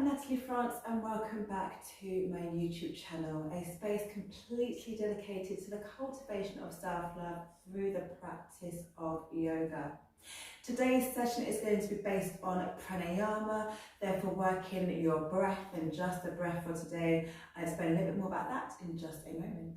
I'm Natalie France and welcome back to my YouTube channel, a space completely dedicated to the cultivation of self-love through the practice of yoga. Today's session is going to be based on pranayama, therefore working your breath and just the breath for today. I'll explain a little bit more about that in just a moment.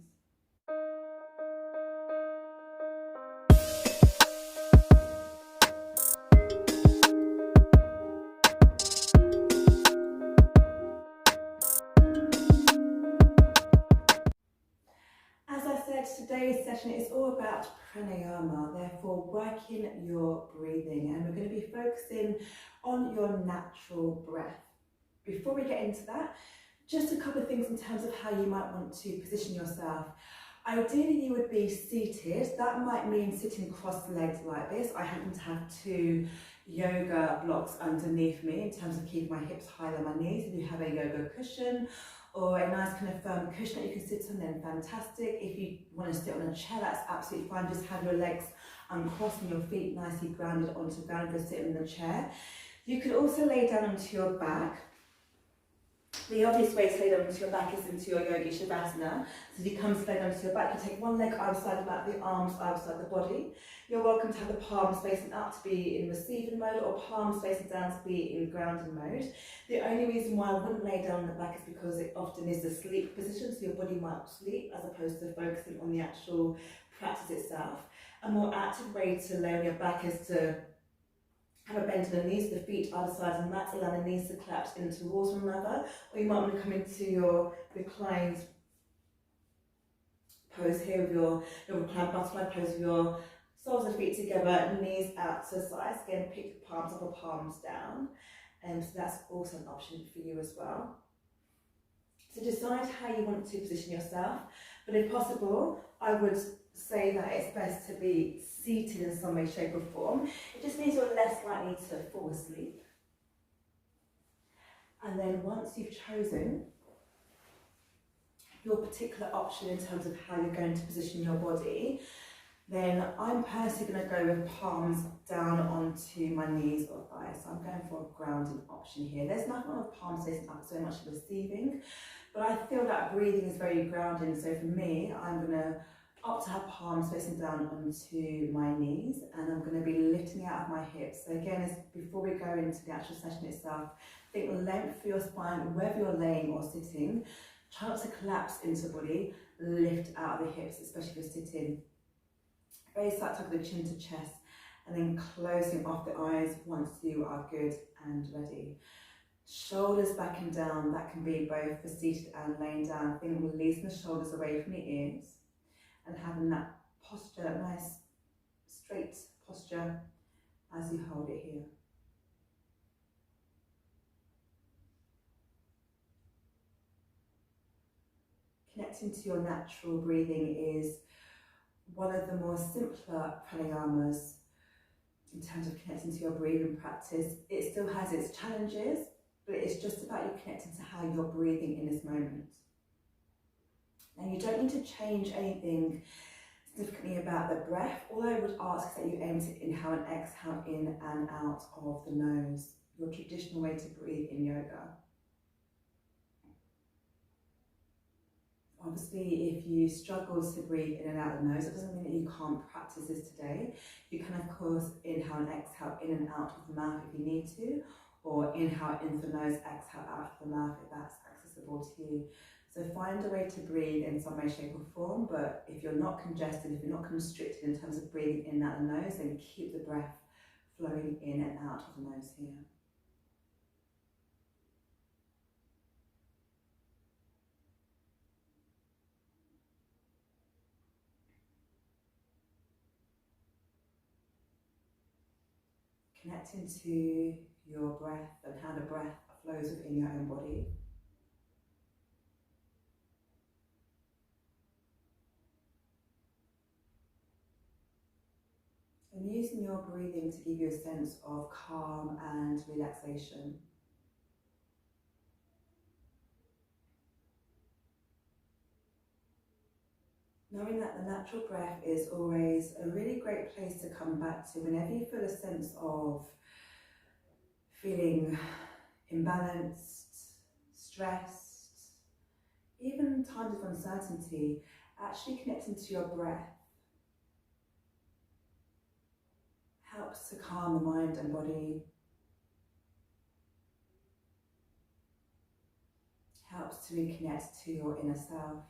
Today's session is all about pranayama, therefore working your breathing, and we're going to be focusing on your natural breath. Before we get into that, just a couple of things in terms of how you might want to position yourself. Ideally you would be seated. That might mean sitting cross-legged like this. I happen to have two yoga blocks underneath me in terms of keeping my hips higher than my knees. If you have a yoga cushion or a nice kind of firm cushion that you can sit on, then fantastic. If you want to sit on a chair, that's absolutely fine. Just have your legs uncrossed and your feet nicely grounded onto the ground if you're sitting in the chair. You could also lay down onto your back. The obvious way to lay down onto your back is into your yogi shavasana. So if you come straight onto your back, you take one leg outside the back, the arms outside the body. You're welcome to have the palms facing up to be in receiving mode, or palms facing down to be in grounding mode. The only reason why I wouldn't lay down on the back is because it often is the sleep position, so your body might sleep as opposed to focusing on the actual practice itself. A more active way to lay on your back is to have a bend in the knees, the feet either side of the mat, allow the knees to collapse in towards one another, or you might want to come into your reclined pose here with your reclined butterfly pose with your soles of the feet together, knees out to the sides. Again, pick the palms up or palms down, and so that's also an option for you as well. So decide how you want to position yourself, but if possible, I would say that it's best to be seated in some way, shape or form. It just means you're less likely to fall asleep. And then once you've chosen your particular option in terms of how you're going to position your body, then I'm personally going to go with palms down onto my knees or thighs. So I'm going for a grounding option here. There's nothing wrong with palms facing up so much receiving, but I feel that breathing is very grounding. So for me, I'm going to opt to have palms facing down onto my knees, and I'm going to be lifting out of my hips. So again, before we go into the actual session itself, think length for your spine, whether you're laying or sitting. Try not to collapse into the body, lift out of the hips, especially if you're sitting. Very slight tug of the chin to chest, and then closing off the eyes once you are good and ready. Shoulders back and down, that can be both for seated and laying down. Think releasing the shoulders away from the ears and having that posture, that nice straight posture as you hold it here. Connecting to your natural breathing is one of the more simpler pranayamas in terms of connecting to your breathing practice. It still has its challenges, but it's just about you connecting to how you're breathing in this moment. Now, you don't need to change anything significantly about the breath. All I would ask is that you aim to inhale and exhale in and out of the nose, your traditional way to breathe in yoga. Obviously, if you struggle to breathe in and out of the nose, it doesn't mean that you can't practice this today. You can, of course, inhale and exhale in and out of the mouth if you need to, or inhale into the nose, exhale out of the mouth if that's accessible to you. So find a way to breathe in some way, shape or form, but if you're not congested, if you're not constricted in terms of breathing in and out of the nose, then keep the breath flowing in and out of the nose here. Connecting to your breath and how the breath flows within your own body. And using your breathing to give you a sense of calm and relaxation. Knowing that the natural breath is always a really great place to come back to whenever you feel a sense of feeling imbalanced, stressed, even times of uncertainty, actually connecting to your breath helps to calm the mind and body, helps to reconnect to your inner self,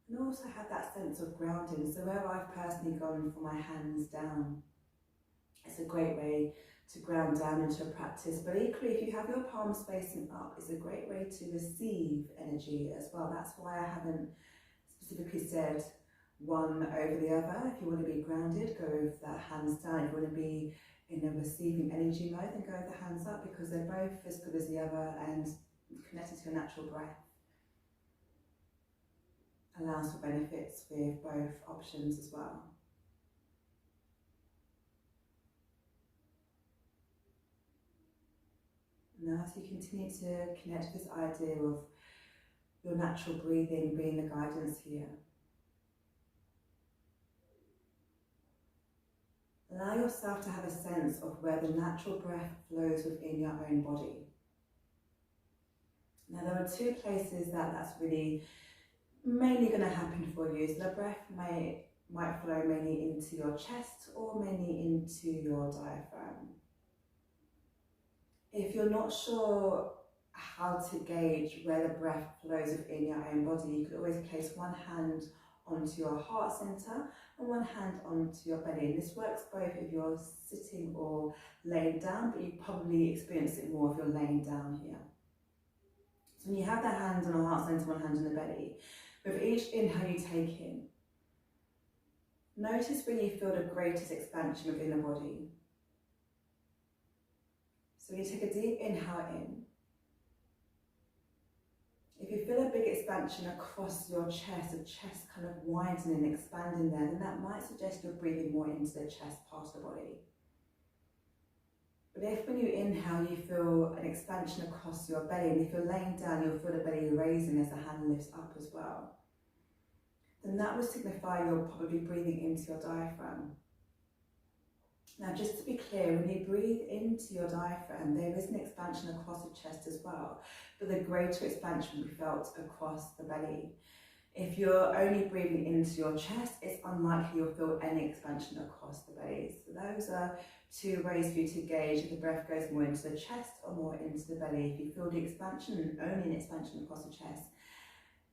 and also have that sense of grounding. So where I've personally gone for my hands down, it's a great way to ground down into a practice. But equally, if you have your palms facing up, it's a great way to receive energy as well. That's why I haven't specifically said one over the other. If you want to be grounded, go with that hands down. If you want to be in a receiving energy mode, then go with the hands up, because they're both as good as the other and connected to your natural breath. Allows for benefits with both options as well. Now, as you continue to connect with this idea of your natural breathing being the guidance here, allow yourself to have a sense of where the natural breath flows within your own body. Now, there are two places that's really mainly going to happen for you. So the breath might flow mainly into your chest or mainly into your diaphragm. If you're not sure how to gauge where the breath flows within your own body, you could always place one hand onto your heart center and one hand onto your belly. And this works both if you're sitting or laying down, but you probably experience it more if you're laying down here. So when you have the hand on the heart center, one hand on the belly, with each inhale you take in, notice where you feel the greatest expansion within the body. So you take a deep inhale in. If you feel a big expansion across your chest, the chest kind of widening, expanding there, then that might suggest you're breathing more into the chest part of the body. But if when you inhale you feel an expansion across your belly, and if you're laying down you'll feel the belly raising as the hand lifts up as well, then that would signify you're probably breathing into your diaphragm. Now, just to be clear, when you breathe into your diaphragm, there is an expansion across the chest as well, but the greater expansion will be felt across the belly. If you're only breathing into your chest, it's unlikely you'll feel any expansion across the belly. So those are two ways for you to gauge if the breath goes more into the chest or more into the belly. If you feel the expansion, only an expansion across the chest,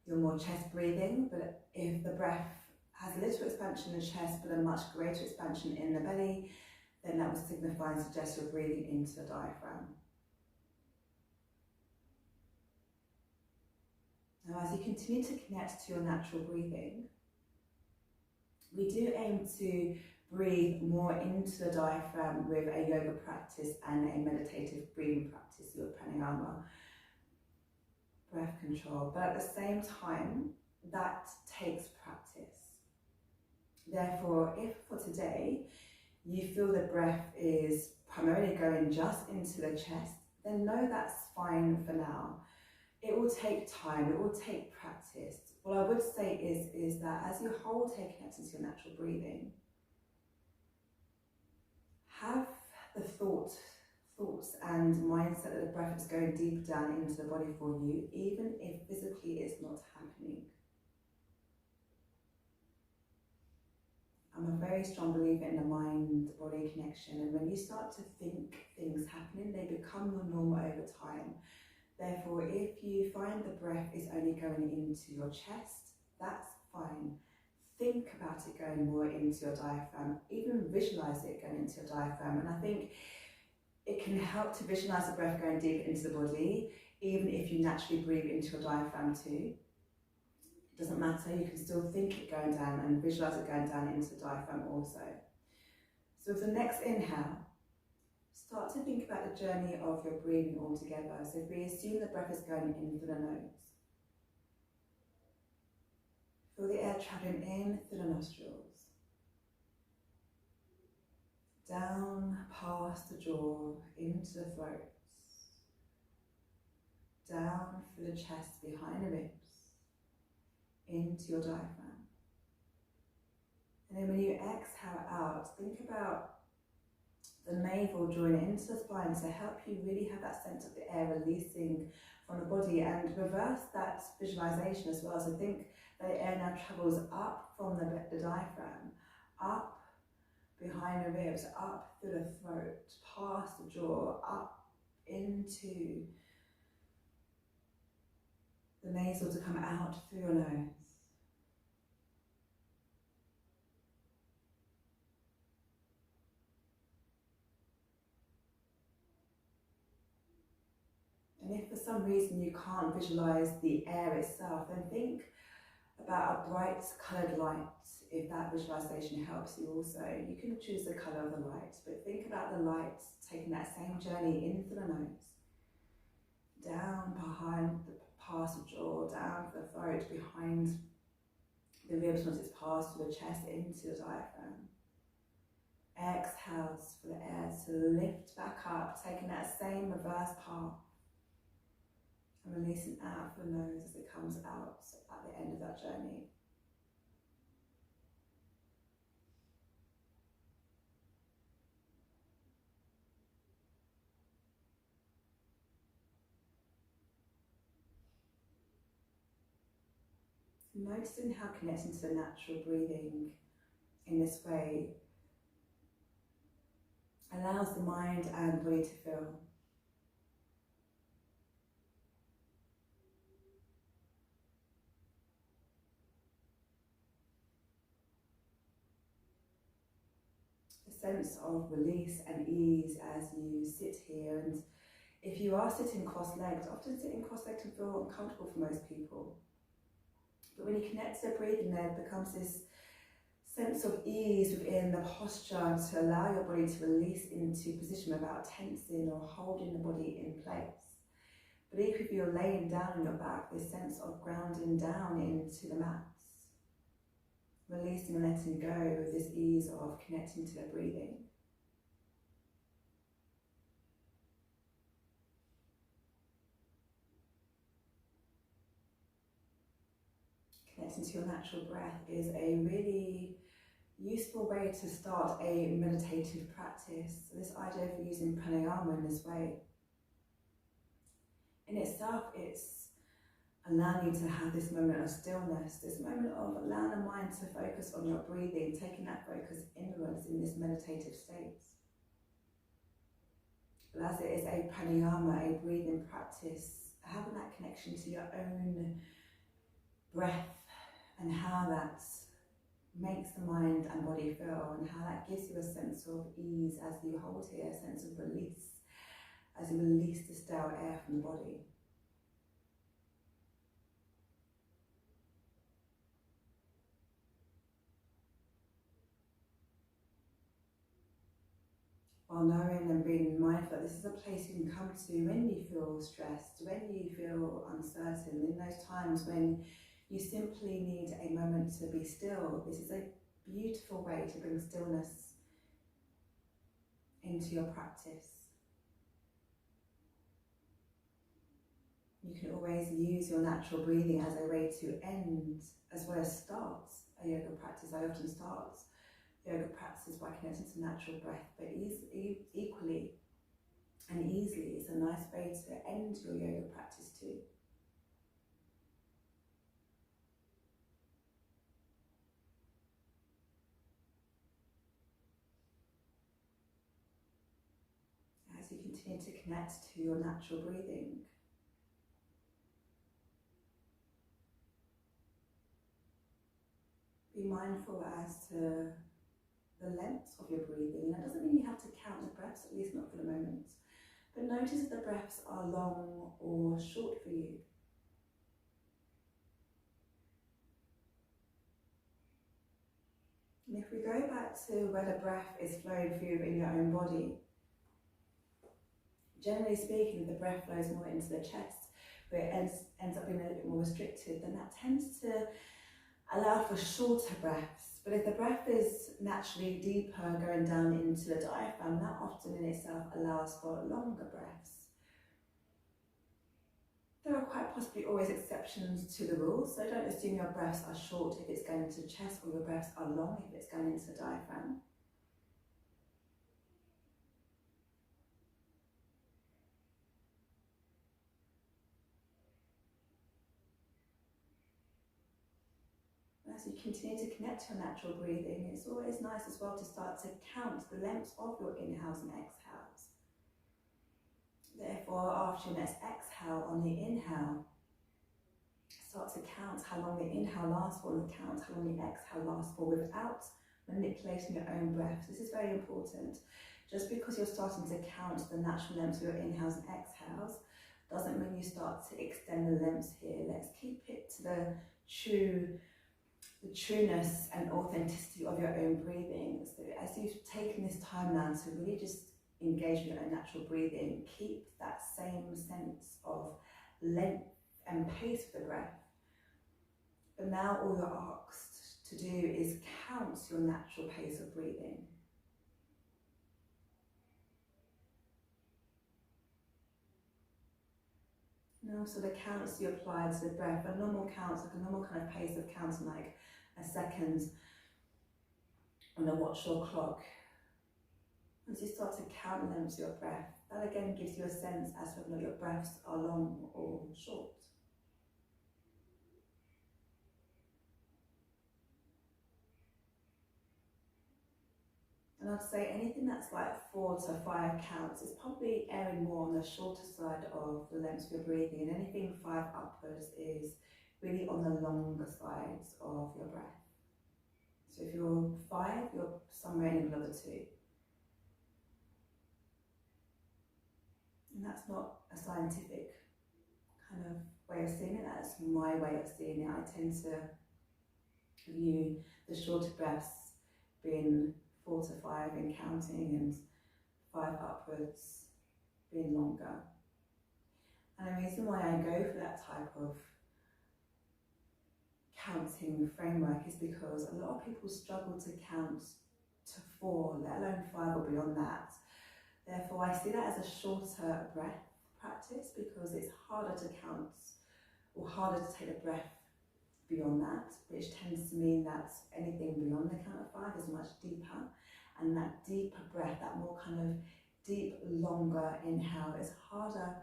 you're more chest breathing. But if the breath has a little expansion in the chest but a much greater expansion in the belly, then that would signify and suggest you're breathing into the diaphragm. Now, as you continue to connect to your natural breathing, we do aim to breathe more into the diaphragm with a yoga practice and a meditative breathing practice, your pranayama breath control. But at the same time, that takes practice. Therefore, if for today you feel the breath is primarily going just into the chest, then know that's fine for now. It will take time, it will take practice. What I would say is that as you whole take connected to your natural breathing, have the thoughts and mindset that the breath is going deep down into the body for you, even if physically it's not happening. I'm a very strong believer in the mind-body connection, and when you start to think things happening, they become your normal over time. Therefore, if you find the breath is only going into your chest, that's fine. Think about it going more into your diaphragm, even visualize it going into your diaphragm. And I think it can help to visualize the breath going deep into the body, even if you naturally breathe into your diaphragm too. It doesn't matter, you can still think it going down and visualize it going down into the diaphragm also. So with the next inhale, start to think about the journey of your breathing altogether. So if we assume the breath is going in through the nose, feel the air traveling in through the nostrils, down past the jaw, into the throat, down through the chest, behind the ribs, into your diaphragm. And then when you exhale out, think about the navel joint into the spine to help you really have that sense of the air releasing from the body, and reverse that visualization as well. So think that the air now travels up from the diaphragm, up behind the ribs, up through the throat, past the jaw, up into the nasal to come out through your nose. And if for some reason you can't visualize the air itself, then think about a bright coloured light. If that visualization helps you also, you can choose the colour of the light, but think about the light taking that same journey into the nose, down behind, past the jaw, down the throat, behind the ribs once it's passed through the chest into the diaphragm. Exhales for the air to lift back up, taking that same reverse path and releasing out for the nose as it comes out at the end of that journey. Noticing how connecting to the natural breathing in this way allows the mind and body to feel. A sense of release and ease as you sit here. And if you are sitting cross-legged, often sitting cross-legged can feel uncomfortable for most people. But when you connect to the breathing, there becomes this sense of ease within the posture to allow your body to release into position without tensing or holding the body in place. But if you're laying down on your back, this sense of grounding down into the mats, releasing and letting go with this ease of connecting to the breathing. Connecting to your natural breath is a really useful way to start a meditative practice. This idea of using pranayama in this way, in itself, it's allowing you to have this moment of stillness, this moment of allowing the mind to focus on your breathing, taking that focus inwards in this meditative state. But as it is a pranayama, a breathing practice, having that connection to your own breath and how that makes the mind and body feel, and how that gives you a sense of ease as you hold here, a sense of release as you release the stale air from the body. While knowing and being mindful that this is a place you can come to when you feel stressed, when you feel uncertain, in those times when you simply need a moment to be still. This is a beautiful way to bring stillness into your practice. You can always use your natural breathing as a way to end as well as start a yoga practice. I often start yoga practices by connecting to natural breath, but equally and easily it's a nice way to end your yoga practice too. As you continue to connect to your natural breathing, be mindful as to the length of your breathing. That doesn't mean you have to count the breaths, at least not for the moment. But notice if the breaths are long or short for you. And if we go back to where the breath is flowing through in your own body, generally speaking, the breath flows more into the chest, where it ends up being a little bit more restricted, then that tends to allow for shorter breaths. But if the breath is naturally deeper, going down into the diaphragm, that often in itself allows for longer breaths. There are quite possibly always exceptions to the rule, so don't assume your breaths are short if it's going into the chest, or your breaths are long if it's going into the diaphragm. as you continue to connect to your natural breathing, it's always nice as well to start to count the lengths of your inhales and exhales. Therefore, after your next exhale on the inhale, start to count how long the inhale lasts for and count how long the exhale lasts for without manipulating your own breath. This is very important. Just because you're starting to count the natural lengths of your inhales and exhales doesn't mean you start to extend the lengths here. Let's keep it to the trueness and authenticity of your own breathing. So as you've taken this time now to really just engage with your own natural breathing, keep that same sense of length and pace of the breath. But now all you're asked to do is count your natural pace of breathing. And also the counts you apply to the breath, a normal count, like a normal kind of pace of counting, like a second on a watch or clock. As you start to count the lengths of your breath, that again gives you a sense as to whether your breaths are long or short. And I'd say anything that's like 4 to 5 counts is probably erring more on the shorter side of the lengths of your breathing, and anything 5 upwards is really on the longer sides of your breath. So if you're 5, you're somewhere in the middle of the 2. And that's not a scientific kind of way of seeing it, that's my way of seeing it. I tend to view the shorter breaths being 4 to 5 in counting and 5 upwards being longer. And the reason why I go for that type of counting framework is because a lot of people struggle to count to 4, let alone 5 or beyond that. Therefore, I see that as a shorter breath practice because it's harder to count or harder to take a breath beyond that, which tends to mean that anything beyond the count of 5 is much deeper. And that deeper breath, that more kind of deep, longer inhale is harder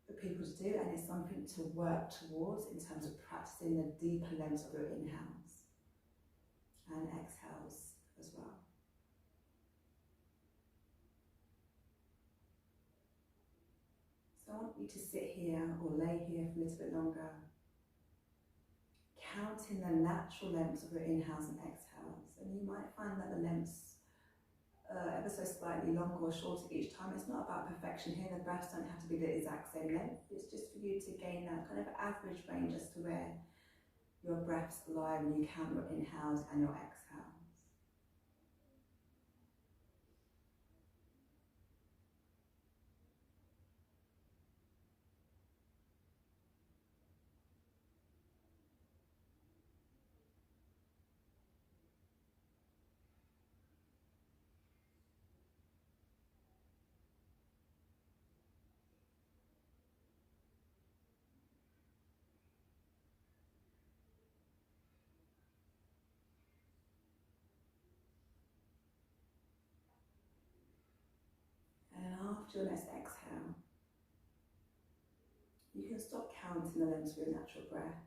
for people to do, and it's something to work towards in terms of practicing the deeper lengths of your inhales and exhales as well. So I want you to sit here or lay here for a little bit longer, counting the natural lengths of your inhales and exhales. And you might find that the lengths are ever so slightly longer or shorter each time. It's not about perfection here. The breaths don't have to be the exact same length. It's just for you to gain that kind of average range as to where your breaths lie when you count your inhales and your exhales. And after your next exhale, you can stop counting the lengths of your natural breath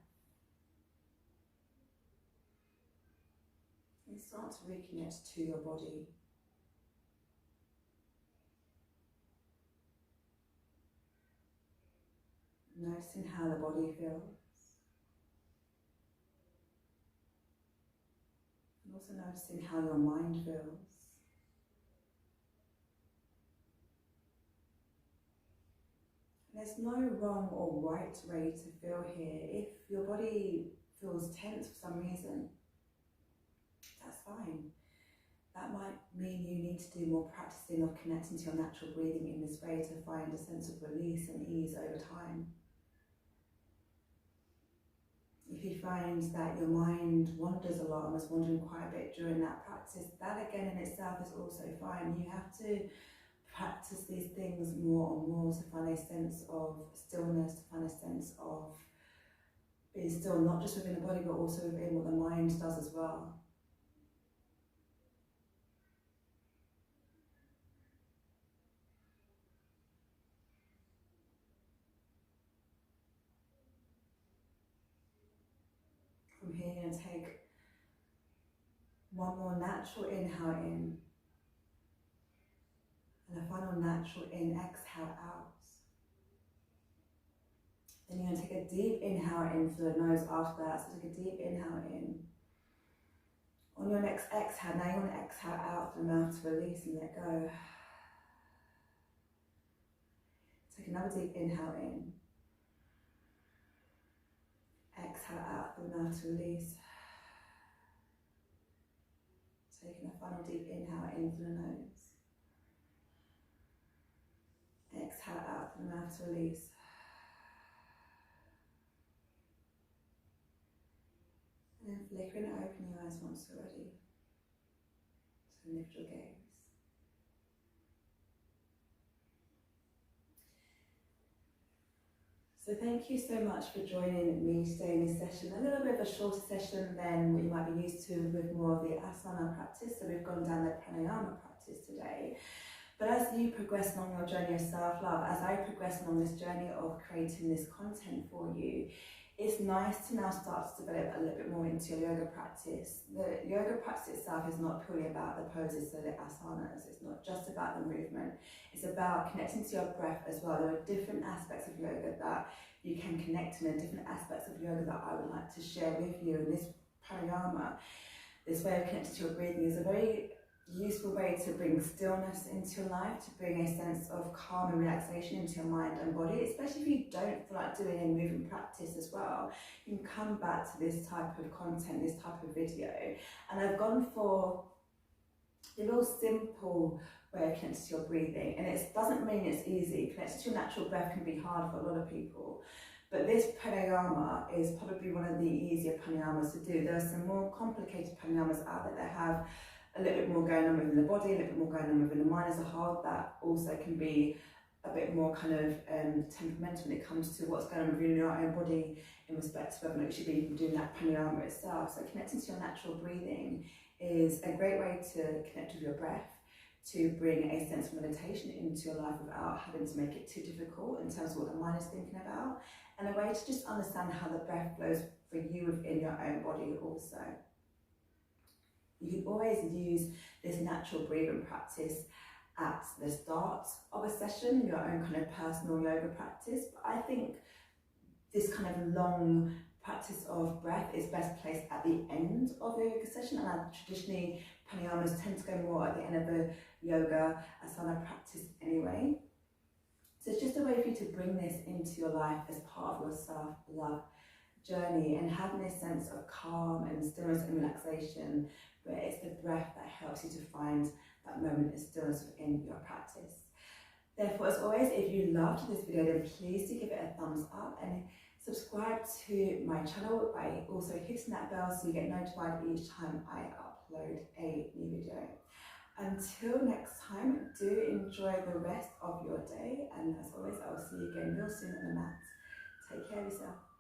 and start to reconnect to your body. Noticing how the body feels. And also noticing how your mind feels. There's no wrong or right way to feel here. If your body feels tense for some reason, that's fine. That might mean you need to do more practicing of connecting to your natural breathing in this way to find a sense of release and ease over time. If you find that your mind wanders a lot and was wandering quite a bit during that practice, that again in itself is also fine. You have to practice these things more and more to find a sense of stillness, to find a sense of being still, not just within the body, but also within what the mind does as well. From here, you're going to take one more natural inhale in. And a final natural in, exhale out. Then you're going to take a deep inhale in through the nose after that. So take a deep inhale in. On your next exhale, now you want to exhale out through the mouth to release and let go. Take another deep inhale in. Exhale out through the mouth to release. Taking a final deep inhale in through the nose. Exhale out through the mouth to release. And then flickering and open your eyes once already. So lift your gaze. So thank you so much for joining me today in this session. A little bit of a shorter session than what you might be used to with more of the asana practice. So we've gone down the pranayama practice today. But as you progress along your journey of self-love, as I progress along this journey of creating this content for you, it's nice to now start to develop a little bit more into your yoga practice. The yoga practice itself is not purely about the poses, so the asanas. It's not just about the movement. It's about connecting to your breath as well. There are different aspects of yoga that you can connect to, and different aspects of yoga that I would like to share with you. And this pranayama, this way of connecting to your breathing, is a very useful way to bring stillness into your life, to bring a sense of calm and relaxation into your mind and body, especially if you don't feel like doing a movement practice as well. You can come back to this type of content, this type of video. And I've gone for a real simple way of connecting to your breathing. And it doesn't mean it's easy. Connecting to your natural breath can be hard for a lot of people. But this pranayama is probably one of the easier pranayamas to do. There are some more complicated pranayamas out there that have a little bit more going on within the body, a little bit more going on within the mind as a whole, that also can be a bit more kind of temperamental when it comes to what's going on within your own body in respect to whether or not you should be doing that pranayama itself. So connecting to your natural breathing is a great way to connect with your breath, to bring a sense of meditation into your life without having to make it too difficult in terms of what the mind is thinking about, and a way to just understand how the breath flows for you within your own body also. You can always use this natural breathing practice at the start of a session, your own kind of personal yoga practice. But I think this kind of long practice of breath is best placed at the end of a yoga session. And traditionally, pranayamas tend to go more at the end of a yoga asana practice anyway. So it's just a way for you to bring this into your life as part of your self-love journey and having this sense of calm and stillness and relaxation, where it's the breath that helps you to find that moment of stillness within your practice. Therefore, as always, if you loved this video, then please do give it a thumbs up and subscribe to my channel by also hitting that bell so you get notified each time I upload a new video. Until next time, do enjoy the rest of your day, and as always, I will see you again real soon on the mat. Take care of yourself.